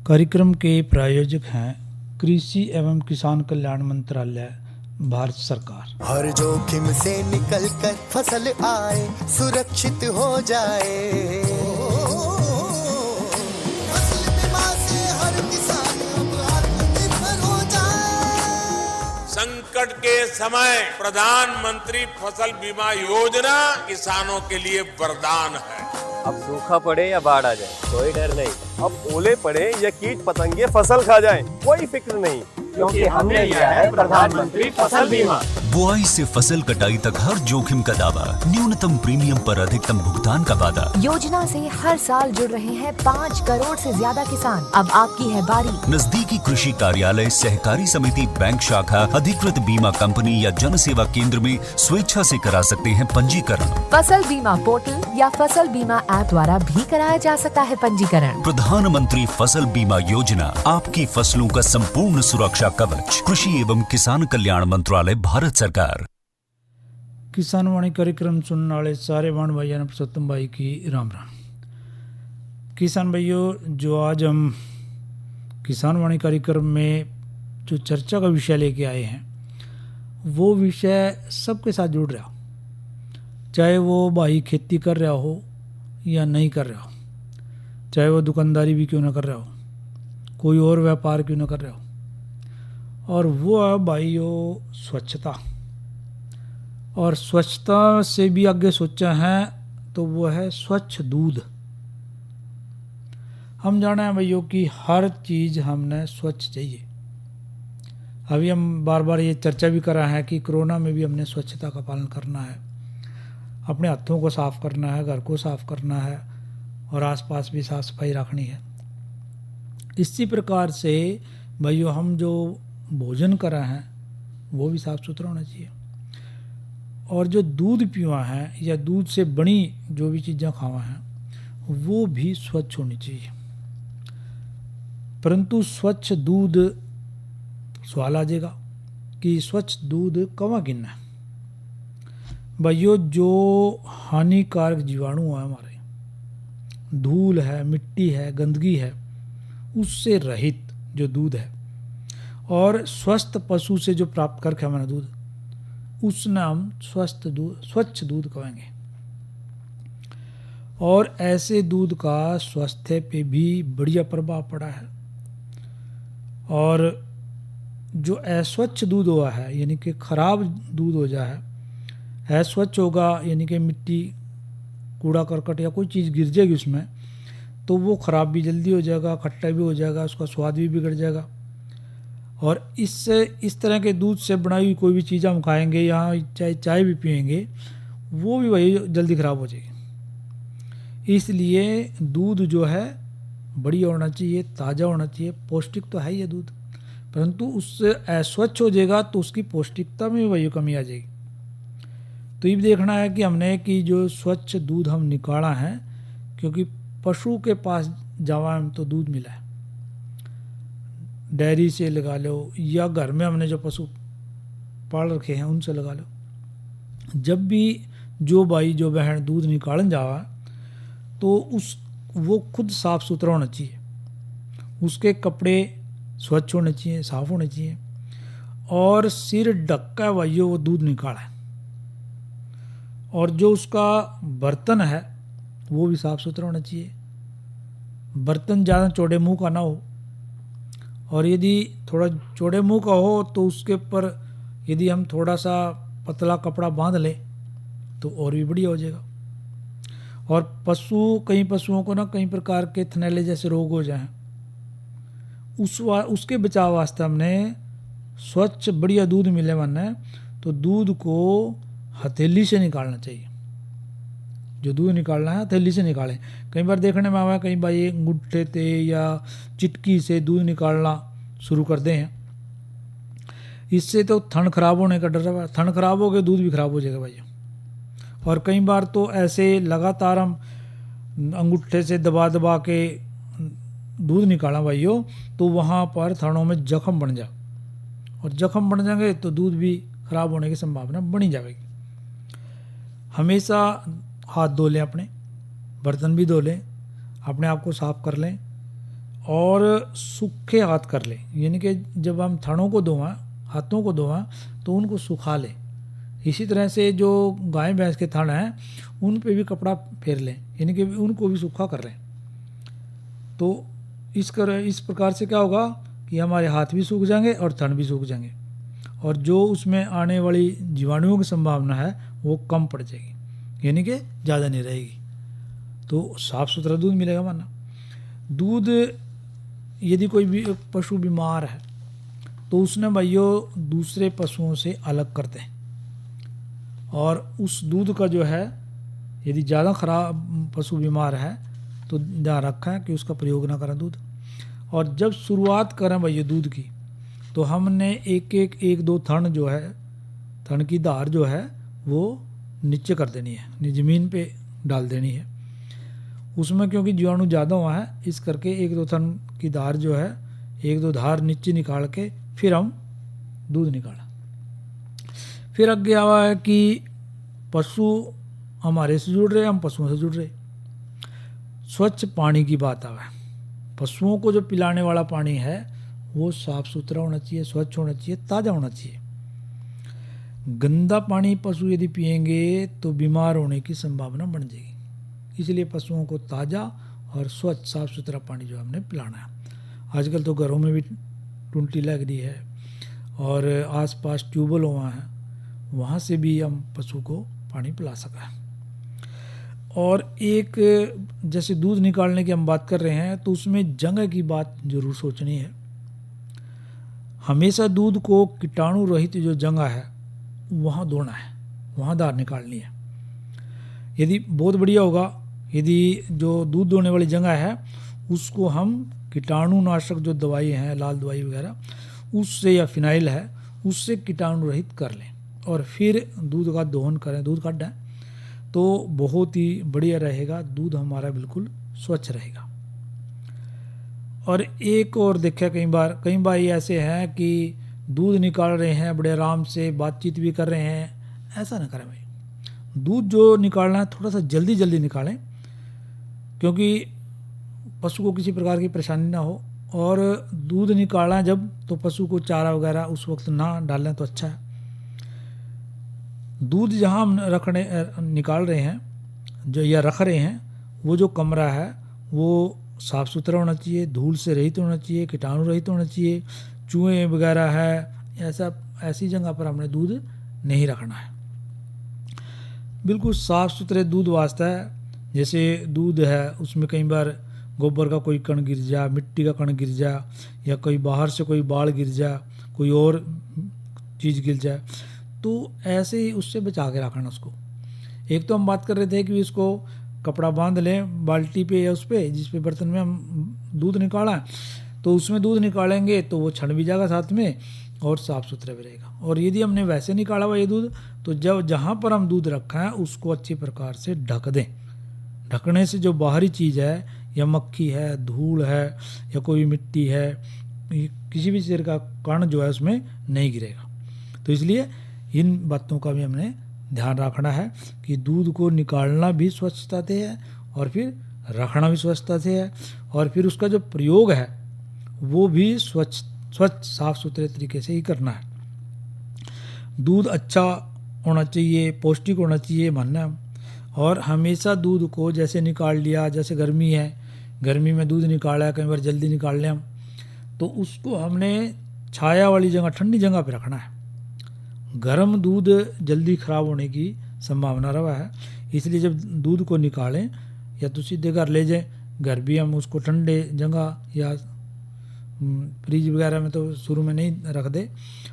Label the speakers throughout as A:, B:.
A: कार्यक्रम के प्रायोजक हैं कृषि एवं किसान कल्याण मंत्रालय, भारत सरकार।
B: हर जोखिम से निकल कर फसल आए, सुरक्षित हो जाए। फसल बीमा से हर किसान अब आत्मनिर्भर हो जाए।
C: संकट के समय प्रधानमंत्री फसल बीमा योजना किसानों के लिए वरदान है।
D: अब सूखा पड़े या बाढ़ आ जाए कोई डर नहीं, अब ओले पड़े या कीट पतंगे फसल खा जाए कोई फिक्र नहीं, क्योंकि हमने लिया है प्रधानमंत्री फसल बीमा।
E: बुआई से फसल कटाई तक हर जोखिम का दावा, न्यूनतम प्रीमियम पर अधिकतम भुगतान का वादा।
F: योजना से हर साल जुड़ रहे हैं 5 करोड़ से ज्यादा किसान। अब आपकी है बारी।
E: नजदीकी कृषि कार्यालय, सहकारी समिति, बैंक शाखा, अधिकृत बीमा कंपनी या जन सेवा केंद्र में स्वेच्छा से करा सकते हैं पंजीकरण।
F: फसल बीमा पोर्टल या फसल बीमा ऐप द्वारा भी कराया जा सकता है पंजीकरण।
E: प्रधानमंत्री फसल बीमा योजना, आपकी फसलों का संपूर्ण सुरक्षा कवच। कृषि एवं किसान कल्याण मंत्रालय, भारत सरकार।
A: किसान वाणी कार्यक्रम सुनने वाले सारे वाण भाइयों ने पुरुषोत्तम भाई की राम राम। किसान भाइयों, जो आज हम किसान वाणी कार्यक्रम में जो चर्चा का विषय लेके आए हैं, वो विषय सबके साथ जुड़ रहा हो, चाहे वो भाई खेती कर रहा हो या नहीं कर रहा हो, चाहे वो दुकानदारी भी क्यों ना कर रहा हो, कोई और व्यापार क्यों ना कर रहा हो। और वो है भाइयों स्वच्छता। और स्वच्छता से भी आगे सोचा है तो वो है स्वच्छ दूध। हम जाना है भाइयों कि हर चीज़ हमने स्वच्छ चाहिए। अभी हम बार बार ये चर्चा भी कर रहे हैं कि कोरोना में भी हमने स्वच्छता का पालन करना है, अपने हाथों को साफ़ करना है, घर को साफ़ करना है और आसपास भी साफ़ सफाई रखनी है। इसी प्रकार से भाइयों हम जो भोजन कर रहे हैं वो भी साफ़ सुथरा होना चाहिए। और जो दूध पीवा है या दूध से बनी जो भी चीज़ें खावा हैं वो भी स्वच्छ होनी चाहिए। परंतु स्वच्छ दूध सवाल आ जाएगा कि स्वच्छ दूध कहाँ गिनना है। भाइयों, जो हानिकारक जीवाणु है हमारे, धूल है, मिट्टी है, गंदगी है, उससे रहित जो दूध है और स्वस्थ पशु से जो प्राप्त करके हमारा दूध, उसने हम स्वच्छ दूध कहेंगे। और ऐसे दूध का स्वास्थ्य पे भी बढ़िया प्रभाव पड़ा है। और जो अस्वच्छ दूध हुआ है, यानी कि खराब दूध हो जाए, अस्वच्छ होगा यानी कि मिट्टी, कूड़ा करकट या कोई चीज़ गिर जाएगी उसमें, तो वो ख़राब भी जल्दी हो जाएगा, खट्टा भी हो जाएगा, उसका स्वाद भी बिगड़ जाएगा। और इससे इस तरह के दूध से बनाई हुई कोई भी चीज़ हम खाएंगे या चाय भी पिएंगे, वो भी वही जल्दी ख़राब हो जाएगी। इसलिए दूध जो है बढ़िया होना चाहिए, ताज़ा होना चाहिए। पौष्टिक तो है ही है दूध, परंतु उससे अस्वच्छ हो जाएगा तो उसकी पौष्टिकता में वही कमी आ जाएगी। तो ये भी देखना है कि हमने कि जो स्वच्छ दूध हम निकाला है, क्योंकि पशु के पास जावा हम तो दूध मिला है, डेयरी से लगा लो या घर में हमने जो पशु पाल रखे हैं उनसे लगा लो। जब भी जो भाई जो बहन दूध निकालन जावा तो वो खुद साफ़ सुथरा होना चाहिए, उसके कपड़े स्वच्छ होने चाहिए, साफ़ होने चाहिए, और सिर ढक कर भाइयों वो दूध निकाला है। और जो उसका बर्तन है वो भी साफ़ सुथरा होना चाहिए। बर्तन ज़्यादा चौड़े मुंह का ना हो, और यदि थोड़ा चौड़े मुंह का हो तो उसके ऊपर यदि हम थोड़ा सा पतला कपड़ा बांध लें तो और भी बढ़िया हो जाएगा। और कई पशुओं को ना कई प्रकार के थनैले जैसे रोग हो जाएं, उसके बचाव वास्ते हमने स्वच्छ बढ़िया दूध मिले माने तो दूध को हथेली से निकालना चाहिए। जो दूध निकालना है हथेली से निकालें। कई बार देखने में आवा कई भाई अंगूठे से या चिटकी से दूध निकालना शुरू कर दें हैं, इससे तो थन खराब होने का डर है। थन खराब हो गए दूध भी खराब हो जाएगा भाई। और कई बार तो ऐसे लगातार हम अंगूठे से दबा दबा के दूध निकाला भाइयों तो वहाँ पर थनों में जख्म बन जाए, और जख्म बन जाएंगे तो दूध भी खराब होने की संभावना बनी जाएगी। हमेशा हाथ धो लें, अपने बर्तन भी धो लें, अपने आप को साफ कर लें, और सूखे हाथ कर लें, यानी कि जब हम थनों को धोएं, हाथों को धोएं तो उनको सुखा लें। इसी तरह से जो गाय भैंस के थन हैं उन पे भी कपड़ा फेर लें, यानी कि उनको भी सूखा कर लें। तो इस प्रकार से क्या होगा कि हमारे हाथ भी सूख जाएंगे और थन भी सूख जाएंगे, और जो उसमें आने वाली जीवाणुओं की संभावना है वो कम पड़ जाएगी, यानी कि ज़्यादा नहीं रहेगी। तो साफ़ सुथरा दूध मिलेगा। माना दूध यदि कोई भी पशु बीमार है तो उसने भाइयों दूसरे पशुओं से अलग करते हैं, और उस दूध का जो है यदि ज़्यादा खराब पशु बीमार है तो ध्यान रखें कि उसका प्रयोग ना करें दूध। और जब शुरुआत करें भैया दूध की तो हमने एक दो थन जो है, थन की धार जो है वो नीचे कर देनी है, ज़मीन पे डाल देनी है उसमें, क्योंकि जीवाणु ज़्यादा हुआ है इस करके एक दो थन की धार जो है, एक दो धार नीचे निकाल के फिर हम दूध निकालें। फिर आगे आवा है कि पशु हमारे से जुड़ रहे, हम पशुओं से जुड़ रहे। स्वच्छ पानी की बात आवा है, पशुओं को जो पिलाने वाला पानी है वो साफ सुथरा होना चाहिए, स्वच्छ होना चाहिए, ताज़ा होना चाहिए। गंदा पानी पशु यदि पिएंगे तो बीमार होने की संभावना बढ़ जाएगी, इसलिए पशुओं को ताज़ा और स्वच्छ साफ सुथरा पानी जो हमने पिलाना है। आजकल तो घरों में भी टुंटी लग रही है और आसपास ट्यूबवेल हुआ है, वहाँ से भी हम पशु को पानी पिला सकें। और एक जैसे दूध निकालने की हम बात कर रहे हैं तो उसमें जगह की बात जरूर सोचनी है। हमेशा दूध को कीटाणु रहित जो जगह है वहाँ धोना है, वहाँ धार निकालनी है। यदि बहुत बढ़िया होगा यदि जो दूध धोने वाली जगह है उसको हम कीटाणु नाशक जो दवाई हैं, लाल दवाई वगैरह उससे, या फिनाइल है उससे कीटाणु रहित कर लें और फिर दूध का दोहन करें, दूध काटें तो बहुत ही बढ़िया रहेगा, दूध हमारा बिल्कुल स्वच्छ रहेगा। और एक और देखा कई बार ये ऐसे हैं कि दूध निकाल रहे हैं बड़े आराम से, बातचीत भी कर रहे हैं, ऐसा ना करें भाई। दूध जो निकालना है थोड़ा सा जल्दी निकालें, क्योंकि पशु को किसी प्रकार की परेशानी ना हो। और दूध निकालना जब तो पशु को चारा वगैरह उस वक्त ना डालें तो अच्छा है। दूध जहाँ हम निकाल रहे हैं जो या रख रहे हैं वो जो कमरा है वो साफ़ सुथरा होना चाहिए, धूल से रहित होना चाहिए, कीटाणु रहित होना चाहिए, चूहे वगैरह है ऐसी जगह पर हमने दूध नहीं रखना है। बिल्कुल साफ़ सुथरे दूध वास्ता है। जैसे दूध है उसमें कई बार गोबर का कोई कण गिर जा, मिट्टी का कण गिर जा, या कोई बाहर से कोई बाल गिर जा, कोई और चीज़ गिर जाए, तो ऐसे ही उससे बचा के रखना उसको। एक तो हम बात कर रहे थे कि इसको कपड़ा बांध लें बाल्टी पे या उस पर जिस पे बर्तन में हम दूध निकाला है, तो उसमें दूध निकालेंगे तो वो छन भी जाएगा साथ में और साफ़ सुथरा भी रहेगा। और यदि हमने वैसे निकाला हुआ ये दूध तो जब जहाँ पर हम दूध रखा है उसको अच्छी प्रकार से ढक दें। ढकने से जो बाहरी चीज़ है या मक्खी है, धूल है या कोई मिट्टी है, किसी भी चीज़ का कण जो है उसमें नहीं गिरेगा। तो इसलिए इन बातों का भी हमने ध्यान रखना है कि दूध को निकालना भी स्वच्छता से है और फिर रखना भी स्वच्छता से है, और फिर उसका जो प्रयोग है वो भी स्वच्छ साफ सुथरे तरीके से ही करना है। दूध अच्छा होना चाहिए, पौष्टिक होना चाहिए मानना। और हमेशा दूध को जैसे निकाल लिया, जैसे गर्मी है, गर्मी में दूध निकाला है, कई बार जल्दी निकाल लें हम, तो उसको हमने छाया वाली जगह, ठंडी जगह पे रखना है। गर्म दूध जल्दी ख़राब होने की संभावना रहा है, इसलिए जब दूध को निकालें या तो सीधे घर ले जाएं, घर भी हम उसको ठंडे जगह या फ्रिज वगैरह में तो शुरू में नहीं रख दे,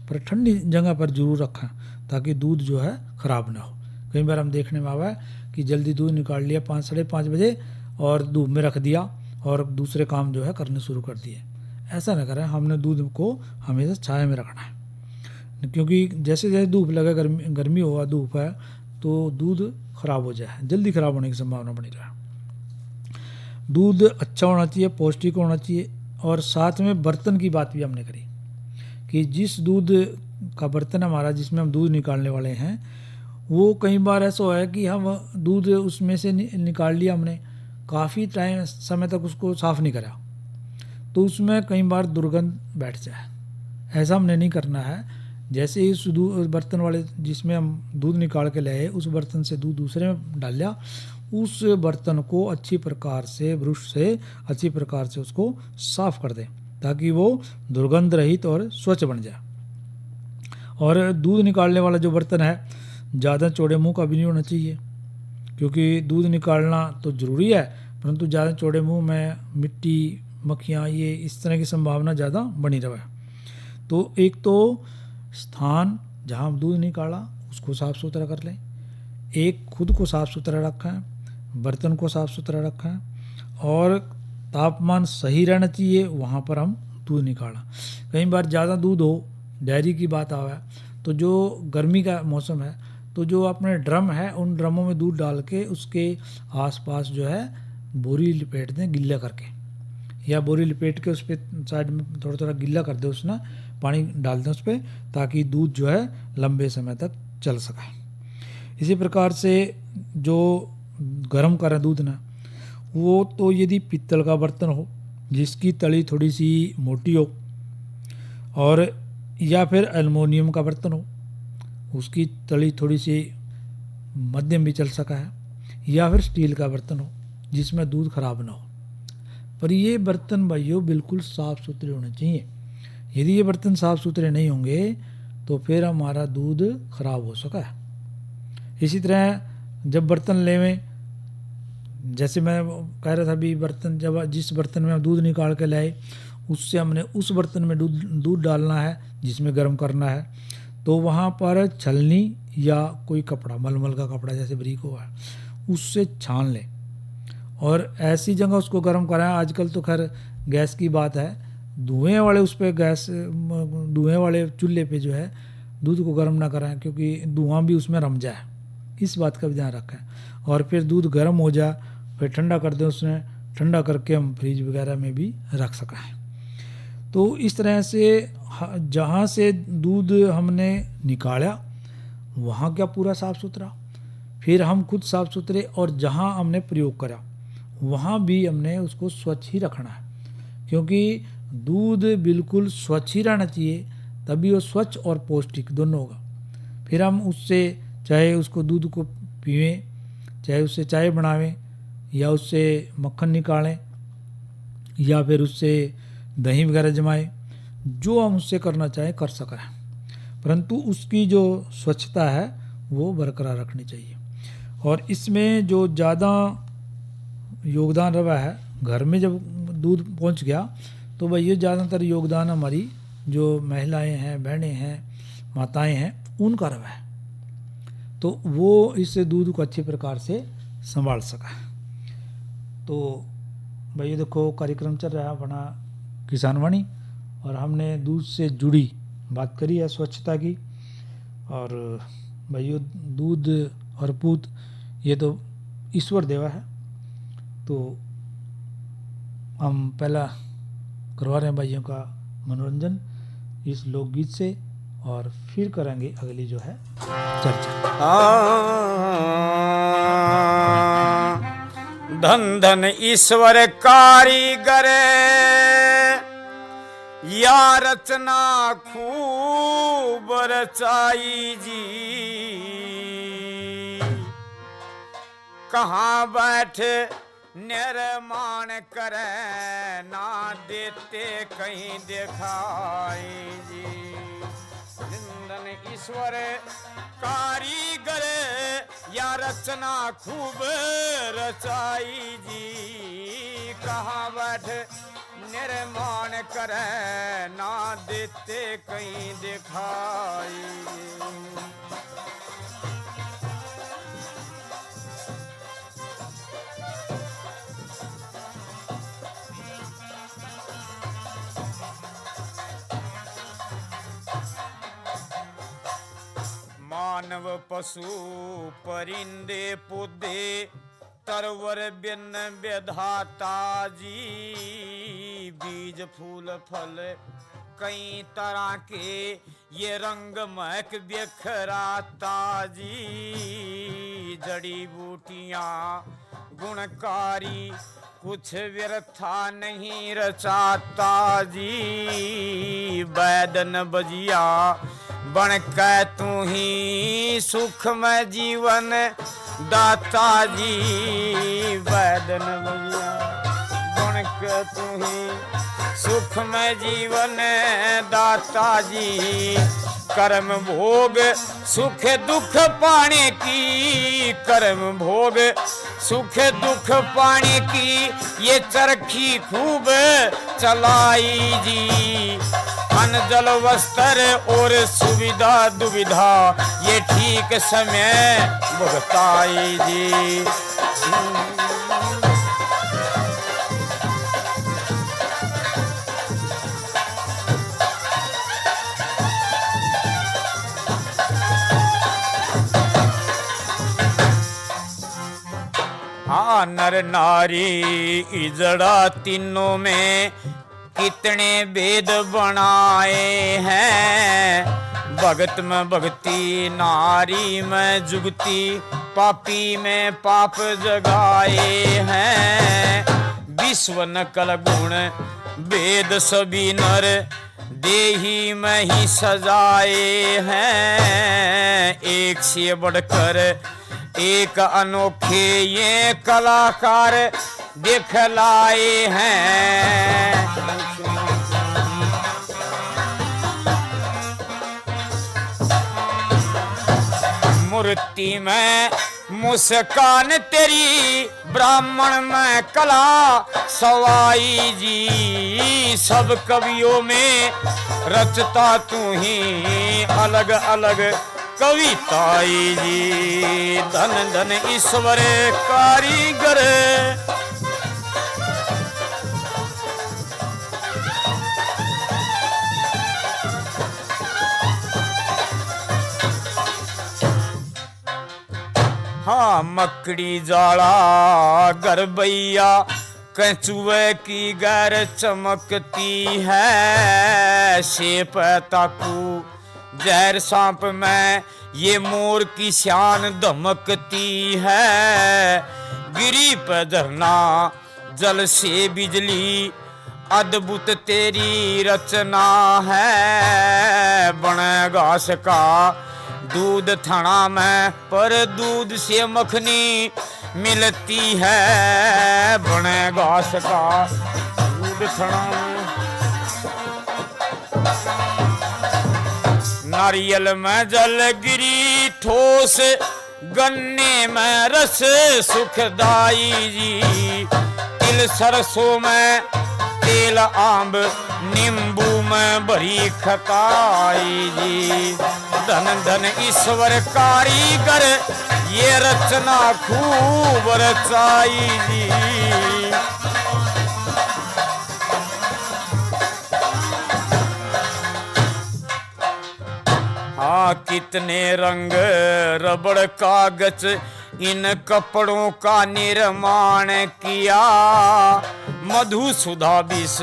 A: पर ठंडी जगह पर जरूर रखें ताकि दूध जो है ख़राब ना हो। कई बार हम देखने में आवा है कि जल्दी दूध निकाल लिया 5 साढ़े 5 बजे और धूप में रख दिया और दूसरे काम जो है करने शुरू कर दिए। ऐसा ना करें, हमने दूध को हमेशा छाया में रखना है, क्योंकि जैसे जैसे धूप लगे, गर्मी हुआ धूप है तो दूध ख़राब हो जाए, जल्दी ख़राब होने की संभावना बनी रहे। दूध अच्छा होना चाहिए, पौष्टिक होना चाहिए। और साथ में बर्तन की बात भी हमने करी कि जिस दूध का बर्तन हमारा जिसमें हम दूध निकालने वाले हैं, वो कई बार ऐसा है कि हम दूध उसमें से निकाल लिया हमने, काफ़ी समय तक उसको साफ़ नहीं करा, तो उसमें कई बार दुर्गंध बैठ जाए। ऐसा हमने नहीं करना है। जैसे ही उस बर्तन वाले जिसमें हम दूध निकाल के लाए उस बर्तन से दूध दूसरे में डाल लिया, उस बर्तन को अच्छी प्रकार से ब्रश से अच्छी प्रकार से उसको साफ कर दें ताकि वो दुर्गंध रहित और स्वच्छ बन जाए। और दूध निकालने वाला जो बर्तन है ज़्यादा चौड़े मुंह का भी नहीं होना चाहिए, क्योंकि दूध निकालना तो ज़रूरी है, परंतु ज़्यादा चौड़े मुंह में मिट्टी, मक्खियाँ, ये इस तरह की संभावना ज़्यादा बनी रहे। तो एक तो स्थान जहाँ हम दूध निकाला उसको साफ़ सुथरा कर लें, एक खुद को साफ़ सुथरा रखें, बर्तन को साफ़ सुथरा रखें और तापमान सही रहना चाहिए वहाँ पर हम दूध निकाला। कई बार ज़्यादा दूध हो, डेयरी की बात आवे, तो जो गर्मी का मौसम है तो जो अपने ड्रम है उन ड्रमों में दूध डाल के उसके आसपास जो है बोरी लपेट दें गिल्ला करके, या बोरी लपेट के उस पर साइड में थोड़ा थोड़ा गिल्ला कर दें, उसमें पानी डाल दें उस पर, ताकि दूध जो है लंबे समय तक चल सके। इसी प्रकार से जो गर्म करें दूध ना, वो तो यदि पित्तल का बर्तन हो जिसकी तली थोड़ी सी मोटी हो, और या फिर एल्युमिनियम का बर्तन हो उसकी तली थोड़ी सी मध्यम भी चल सका है, या फिर स्टील का बर्तन हो जिसमें दूध खराब ना हो। पर ये बर्तन भाइयों बिल्कुल साफ़ सुथरे होने चाहिए। यदि ये बर्तन साफ़ सुथरे नहीं होंगे तो फिर हमारा दूध खराब हो सका है। इसी तरह जब बर्तन लेवें, जैसे मैं कह रहा था अभी, बर्तन जब जिस बर्तन में हम दूध निकाल के लाए उससे हमने उस बर्तन में दूध डालना है जिसमें गर्म करना है, तो वहाँ पर छलनी या कोई कपड़ा, मलमल का कपड़ा जैसे बरीक हुआ है, उससे छान लें और ऐसी जगह उसको गर्म कराएं। आजकल तो खैर गैस की बात है, धुएं वाले उस पर धुएं वाले चूल्हे पे जो है दूध को गर्म ना कराएं, क्योंकि धुआं भी उसमें रम जाए, इस बात का भी ध्यान रखें। और फिर दूध गर्म हो जाए फिर ठंडा कर दें, उसमें ठंडा करके हम फ्रिज वगैरह में भी रख सकें। तो इस तरह से जहाँ से दूध हमने निकाला वहाँ क्या पूरा साफ़ सुथरा, फिर हम खुद साफ़ सुथरे, और जहाँ हमने प्रयोग करा वहाँ भी हमने उसको स्वच्छ ही रखना है, क्योंकि दूध बिल्कुल स्वच्छ ही रहना चाहिए, तभी वो स्वच्छ और पौष्टिक दोनों होगा। फिर हम उससे चाहे उसको दूध को पीवें, चाहे उससे चाय बनावें, या उससे मक्खन निकालें, या फिर उससे दही वगैरह जमाएं, जो हम उससे करना चाहें कर सकें, परंतु उसकी जो स्वच्छता है वो बरकरार रखनी चाहिए। और इसमें जो ज़्यादा योगदान रहा है, घर में जब दूध पहुंच गया तो भाई ये ज़्यादातर योगदान हमारी जो महिलाएं हैं, बहनें हैं, माताएं हैं, उनका रहा है, तो वो इस दूध को अच्छी प्रकार से संभाल सका। तो भाई ये देखो कार्यक्रम चल रहा है अपना किसान वाणी, और हमने दूध से जुड़ी बात करी है स्वच्छता की। और भाई दूध और पूत ये तो ईश्वर देवा है, तो हम पहला करवा रहे हैं भाइयों का मनोरंजन इस लोकगीत से, और फिर करेंगे अगली जो है चर्चा।
G: धन धन ईश्वर कारीगर या रचना खूब रचाई जी, कहाँ बैठे निर्माण करे ना देते कहीं दिखाई जी। धन ईश्वर कारीगर या रचना खूब रचाई जी, कहाँ बैठे निर्माण करे ना देते कहीं दिखाई। मानव पशु परिंदे पौधे तरवर बिन विधाता जी, बीज फूल फल कई तरह के ये रंग महक बिखराता जी। जड़ी बूटियाँ गुणकारी कुछ व्यर्था नहीं रचाता जी, वैदन बजिया बन के तू ही सुख में जीवन दाता जी, वैदन बजिया बन के तू ही सुख में जीवन दाता जी। कर्म भोग सुख दुख पाने की, कर्म भोग सुख दुख पाने की ये चरखी खूब चलाई जी। अन्न जल वस्त्र और सुविधा दुविधा ये ठीक समय भुगताई जी। हाँ नर नारी इजड़ा तीनों में कितने भेद बनाए हैं। भगत में भक्ति, नारी में जुगती, पापी में पाप जगाए हैं। विश्व नकल गुण भेद सभी नर देही में ही सजाए हैं। एक से बढ़कर एक अनोखे ये कलाकार दिखलाए हैं। मूर्ति में मुस्कान तेरी, ब्राह्मण में कला सवाई जी। सब कवियों में रचता तू ही अलग अलग कविताई जी। धन धन ईश्वर कारीगर, हाँ मकड़ी जाला गरबैया कचुए की गर चमकती है। शेप ताकू जहर सांप में ये मोर की शान धमकती है। गिरी पे झरना जल से बिजली, अद्भुत तेरी रचना है। बन घास का दूध थना में, पर दूध से मखनी मिलती है। बन घास का दूध थना में, नारियल में जल गिरी ठोस, गन्ने में रस सुखदाई जी। तिल सरसों में तेल, आंब नींबू में भरी खटाई जी। धन धन ईश्वर कारीगर ये रचना खूब रचाई जी। हाँ कितने रंग रबड़ कागज इन कपड़ों का निर्माण किया। मधु सुधा विष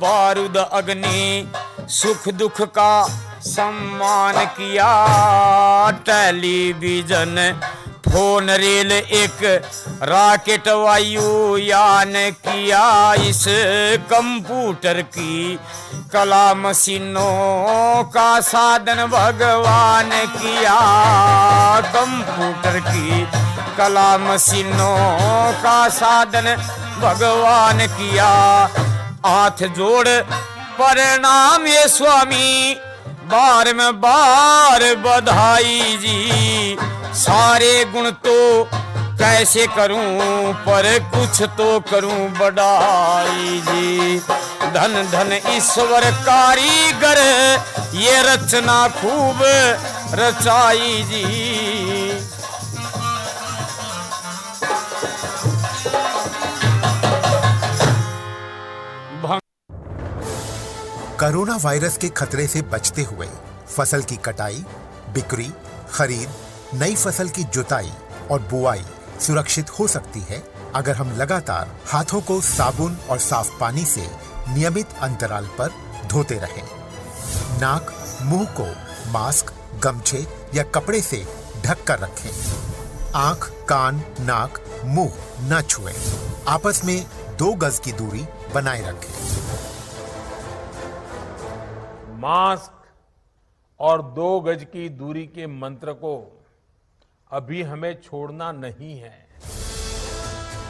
G: बारूद अग्नि सुख दुख का सम्मान किया। टेलीविजन फोन रेल एक रॉकेट वायुयान किया। इस कंप्यूटर की कला मशीनों का साधन भगवान किया। कंप्यूटर की कला मशीनों का साधन भगवान किया। हाथ जोड़ प्रणाम ये स्वामी, बार में बार बधाई जी। सारे गुण तो कैसे करूं, पर कुछ तो करूं बड़ाई जी। धन धन ईश्वर कारीगर ये रचना खूब रचाई जी।
H: कोरोना वायरस के खतरे से बचते हुए फसल की कटाई, बिक्री, खरीद, नई फसल की जुताई और बुआई सुरक्षित हो सकती है अगर हम लगातार हाथों को साबुन और साफ पानी से नियमित अंतराल पर धोते रहें। नाक, मुंह को मास्क, गमछे या कपड़े से ढक कर रखें। आंख, कान, नाक, मुंह न छुएं। आपस में 2 गज की दूरी बनाए रखें।
C: मास्क और 2 गज की दूरी के मंत्र को अभी हमें छोड़ना नहीं है।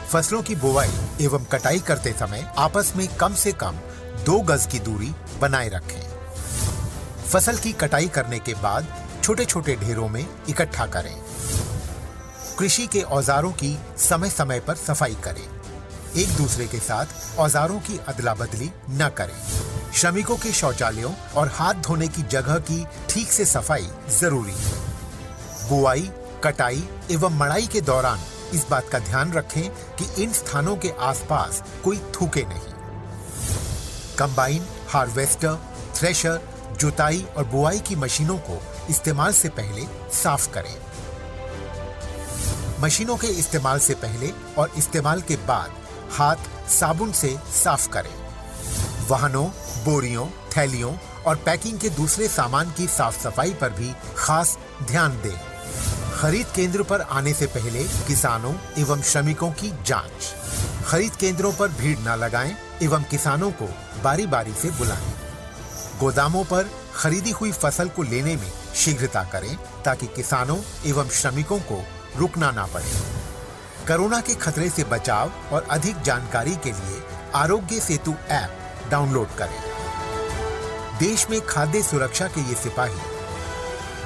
H: फसलों की बुवाई एवं कटाई करते समय आपस में कम से कम 2 गज की दूरी बनाए रखें। फसल की कटाई करने के बाद छोटे छोटे ढेरों में इकट्ठा करें। कृषि के औजारों की समय समय पर सफाई करें। एक दूसरे के साथ औजारों की अदला बदली न करें। श्रमिकों के शौचालयों और हाथ धोने की जगह की ठीक से सफाई जरूरी है। बुआई, कटाई एवं मड़ाई के दौरान इस बात का ध्यान रखें कि इन स्थानों के आसपास कोई थूके नहीं। कंबाइन, हार्वेस्टर, थ्रेशर, जुताई और बुआई की मशीनों को इस्तेमाल से पहले साफ करें। मशीनों के इस्तेमाल से पहले और इस्तेमाल के बाद हाथ साबुन से साफ करें। वाहनों, बोरियों, थैलियों और पैकिंग के दूसरे सामान की साफ सफाई पर भी खास ध्यान दें। खरीद केंद्र पर आने से पहले किसानों एवं श्रमिकों की जांच। खरीद केंद्रों पर भीड़ न लगाएं एवं किसानों को बारी बारी से बुलाएं। गोदामों पर खरीदी हुई फसल को लेने में शीघ्रता करें ताकि किसानों एवं श्रमिकों को रुकना ना पड़े। कोरोना के खतरे से बचाव और अधिक जानकारी के लिए आरोग्य सेतु ऐप डाउनलोड करें। देश में खाद्य सुरक्षा के ये सिपाही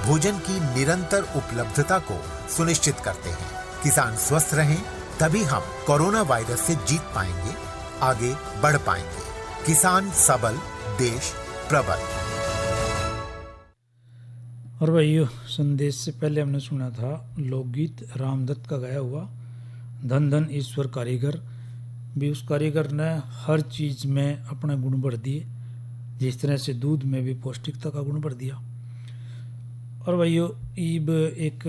H: भोजन की निरंतर उपलब्धता को सुनिश्चित करते हैं। किसान स्वस्थ रहें तभी हम कोरोना वायरस से जीत पाएंगे, आगे बढ़ पाएंगे। किसान सबल, देश प्रबल।
A: और भाइयों, संदेश से पहले हमने सुना था लोकगीत रामदत्त का गाया हुआ धन धन ईश्वर कारीगर। भी उस कारीगर ने हर चीज़ में अपने गुण भर दिए, जिस तरह से दूध में भी पौष्टिकता का गुण भर दिया। और भाइयों, अब एक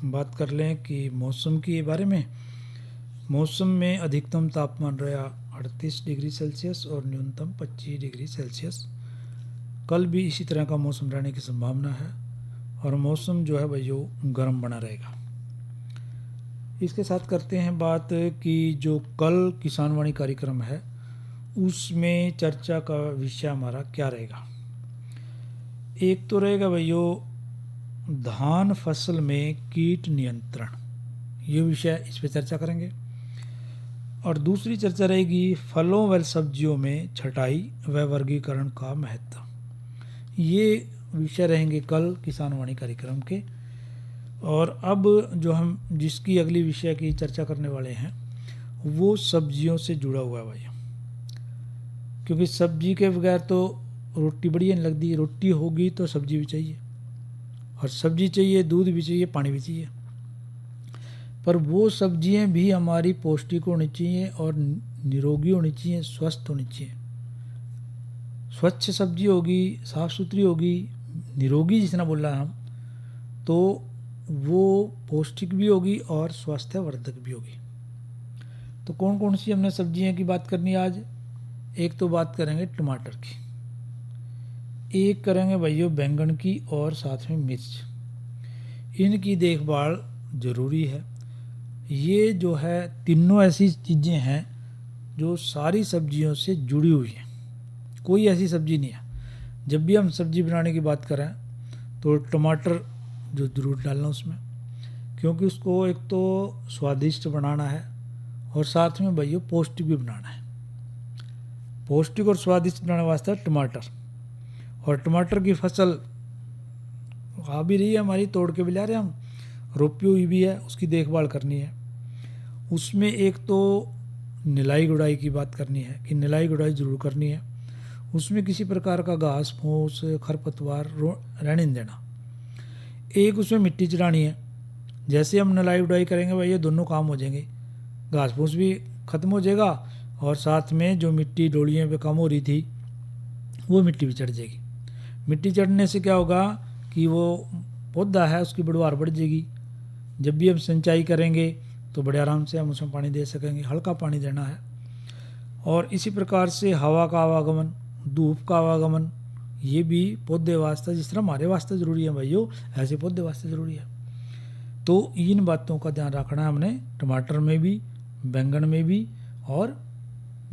A: बात कर लें कि मौसम के बारे में। मौसम में अधिकतम तापमान रहा 38 डिग्री सेल्सियस और न्यूनतम 25 डिग्री सेल्सियस। कल भी इसी तरह का मौसम रहने की संभावना है और मौसम जो है भाइयों गर्म बना रहेगा। इसके साथ करते हैं बात कि जो कल किसान वाणी कार्यक्रम है उसमें चर्चा का विषय हमारा क्या रहेगा। एक तो रहेगा भाइयों धान फसल में कीट नियंत्रण, ये विषय, इस पर चर्चा करेंगे। और दूसरी चर्चा रहेगी फलों व सब्जियों में छटाई व वर्गीकरण का महत्व। ये विषय रहेंगे कल किसान वाणी कार्यक्रम के। और अब जो हम जिसकी अगली विषय की चर्चा करने वाले हैं वो सब्जियों से जुड़ा हुआ है भाई, क्योंकि सब्जी के बगैर तो रोटी बढ़िया नहीं लगती। रोटी होगी तो सब्जी भी चाहिए, और सब्जी चाहिए, दूध भी चाहिए, पानी भी चाहिए। पर वो सब्जियां भी हमारी पौष्टिक होनी चाहिए और निरोगी होनी चाहिए, स्वस्थ होनी चाहिए। स्वच्छ सब्जी होगी, साफ सुथरी होगी, निरोगी जितना बोल रहा है हम, तो वो पौष्टिक भी होगी और स्वास्थ्यवर्धक भी होगी। तो कौन कौन सी हमने सब्जियां की बात करनी है आज। एक तो बात करेंगे टमाटर की, एक करेंगे भाइयों बैंगन की, और साथ में मिर्च। इनकी देखभाल ज़रूरी है। ये जो है तीनों ऐसी चीज़ें हैं जो सारी सब्जियों से जुड़ी हुई हैं, कोई ऐसी सब्जी नहीं है। जब भी हम सब्जी बनाने की बात करें तो टमाटर जो ज़रूर डालना उसमें, क्योंकि उसको एक तो स्वादिष्ट बनाना है और साथ में भाइयों पौष्टिक भी बनाना है। पौष्टिक और स्वादिष्ट बनाने वास्ते टमाटर, और टमाटर की फसल आ भी रही है हमारी, तोड़ के भी ला रहे हैं हम, रोपी हुई भी है, उसकी देखभाल करनी है। उसमें एक तो निलाई गुड़ाई की बात करनी है कि निलाई गुड़ाई ज़रूर करनी है। उसमें किसी प्रकार का घास फूस खरपतवार रहने नहीं देना। एक उसमें मिट्टी चढ़ानी है। जैसे हम निलाई गुड़ाई करेंगे भाई ये दोनों काम हो जाएंगे, घास फूस भी ख़त्म हो जाएगा और साथ में जो मिट्टी डोलियों पे कम हो रही थी वो मिट्टी भी चढ़ जाएगी। मिट्टी चढ़ने से क्या होगा कि वो पौधा है उसकी बढ़वार बढ़ जाएगी। जब भी हम सिंचाई करेंगे तो बड़े आराम से हम उसमें पानी दे सकेंगे, हल्का पानी देना है। और इसी प्रकार से हवा का आवागमन, धूप का आवागमन, ये भी पौधे वास्ते जिस तरह हमारे वास्ते ज़रूरी है भाइयों, ऐसे पौधे वास्ते ज़रूरी है। तो इन बातों का ध्यान रखना है हमने, टमाटर में भी, बैंगन में भी और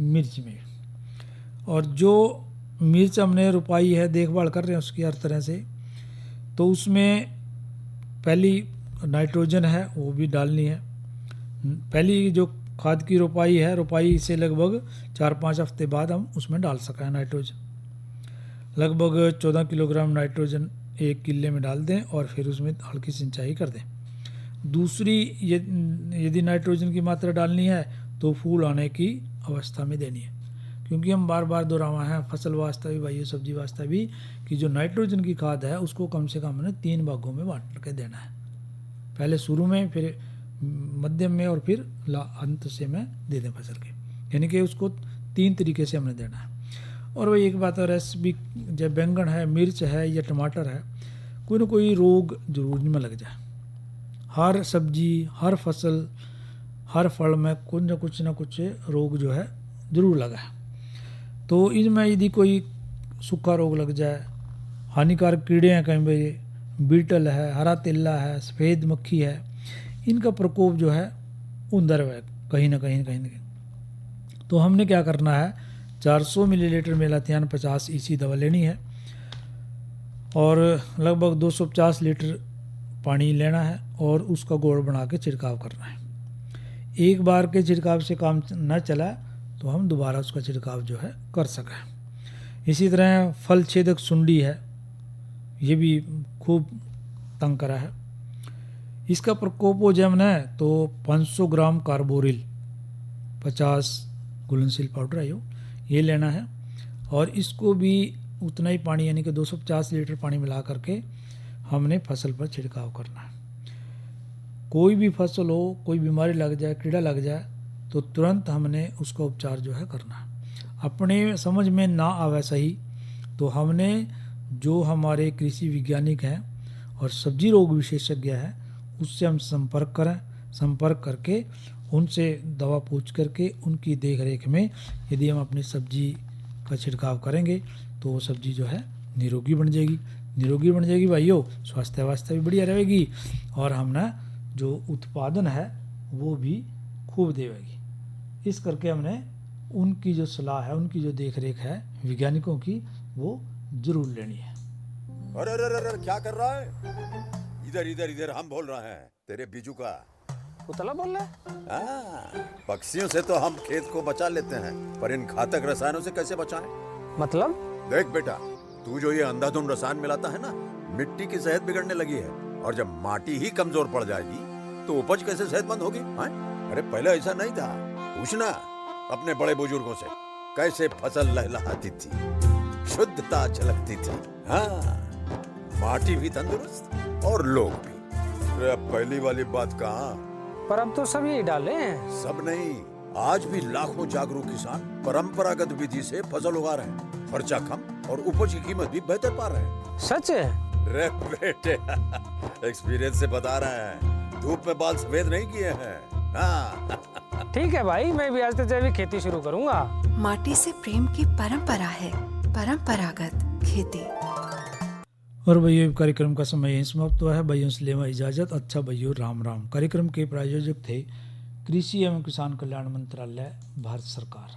A: मिर्च में। और जो मिर्च हमने रोपाई है, देखभाल कर रहे हैं उसकी हर तरह से, तो उसमें पहली नाइट्रोजन है वो भी डालनी है। पहली जो खाद की रोपाई है, रोपाई से लगभग 4-5 हफ्ते बाद हम उसमें डाल सकें नाइट्रोजन। लगभग 14 किलोग्राम नाइट्रोजन 1 किले में डाल दें और फिर उसमें हल्की सिंचाई कर दें। दूसरी, यदि नाइट्रोजन की मात्रा डालनी है तो फूल आने की अवस्था में देनी है, क्योंकि हम बार बार दोहरावा है फसल वास्ते भी भाई, सब्जी वास्ते भी, कि जो नाइट्रोजन की खाद है उसको कम से कम हमने 3 भागों में बांट के देना है। पहले शुरू में, फिर मध्यम में और फिर अंत से में दे दें फसल के, यानी कि उसको 3 तरीके से हमने देना है। और वही एक बात और है, जब बैंगन है, मिर्च है या टमाटर है, कोई ना कोई रोग जरूर में लग जाए। हर सब्जी, हर फसल, हर फल में कुछ ना कुछ रोग जो है ज़रूर लगा है। तो इनमें यदि कोई सूखा रोग लग जाए, हानिकारक कीड़े हैं, कहीं पे बीटल है, हरा तिल्ला है, सफ़ेद मक्खी है, इनका प्रकोप जो है उंदर है कहीं ना कहीं। तो हमने क्या करना है, 400 मिलीलीटर मेलाथियान 50 EC दवा लेनी है और लगभग 250 लीटर पानी लेना है और उसका घोल बना के छिड़काव करना है। एक बार के छिड़काव से काम न चला तो हम दोबारा उसका छिड़काव जो है कर सकें। इसी तरह फल छेदक सुंडी है, ये भी खूब तंग करा है। इसका प्रकोप हो जाए ना तो 500 ग्राम कार्बोरिल 50 घुलनशील पाउडर है ये लेना है और इसको भी उतना ही पानी यानी कि 250 लीटर पानी मिला करके हमने फसल पर छिड़काव करना है। कोई भी फसल हो, कोई बीमारी लग जाए, कीड़ा लग जाए तो तुरंत हमने उसका उपचार जो है करना है। अपने समझ में ना आवे सही तो हमने जो हमारे कृषि वैज्ञानिक हैं और सब्जी रोग विशेषज्ञ हैं उससे हम संपर्क करके उनसे दवा पूछ करके उनकी देख रेख में यदि हम अपनी सब्जी का छिड़काव करेंगे तो वो सब्जी जो है निरोगी बन जाएगी भाइयों, स्वास्थ्य वास्ते भी बढ़िया रहेगी और हमने जो उत्पादन है वो भी खूब देगी। इस करके हमने उनकी जो सलाह है, उनकी जो देख रेख है वैज्ञानिकों की, वो जरूर लेनी है।
I: अरे अरे अरे क्या कर रहा है? इधर इधर इधर हम बोल रहे हैं तेरे बीजू का।
D: उतला बोल रहा है?
I: पक्षियों से तो हम खेत को बचा लेते हैं, पर इन घातक रसायनों से कैसे बचाएं?
D: मतलब?
I: देख बेटा, तू जो ये अंधाधुंध रसायन मिलाता है ना, मिट्टी की सेहत बिगड़ने लगी है और जब माटी ही कमजोर पड़ जाएगी तो उपज कैसे सेहतमंद होगी? अरे पहले ऐसा नहीं था, पूछना अपने बड़े बुजुर्गों से, कैसे फसल लहलहाती थी, शुद्धता झलकती थी। हाँ, माटी भी तंदुरुस्त और लोग भी। अब पहली वाली बात कहाँ?
D: पर अब तो सब यही डाले हैं।
I: सब नहीं, आज भी लाखों जागरूक किसान परंपरागत विधि से फसल उगा रहे हैं, खर्चा कम और उपज की कीमत भी बेहतर पा रहे हैं।
D: सच है?
I: रे बेटे, एक्सपीरियंस से बता रहे हैं, धूप में बाल सफेद नहीं किए हैं। हाँ।
D: ठीक है भाई, मैं भी आज से जैविक खेती शुरू करूंगा।
J: माटी से प्रेम की परंपरा है, परंपरागत खेती।
A: और भाइयों, कार्यक्रम का समय यहीं समाप्त हुआ है। भाइयों से लेवा इजाजत। अच्छा भाइयों, राम राम। कार्यक्रम के प्रायोजक थे कृषि एवं किसान कल्याण मंत्रालय, भारत सरकार।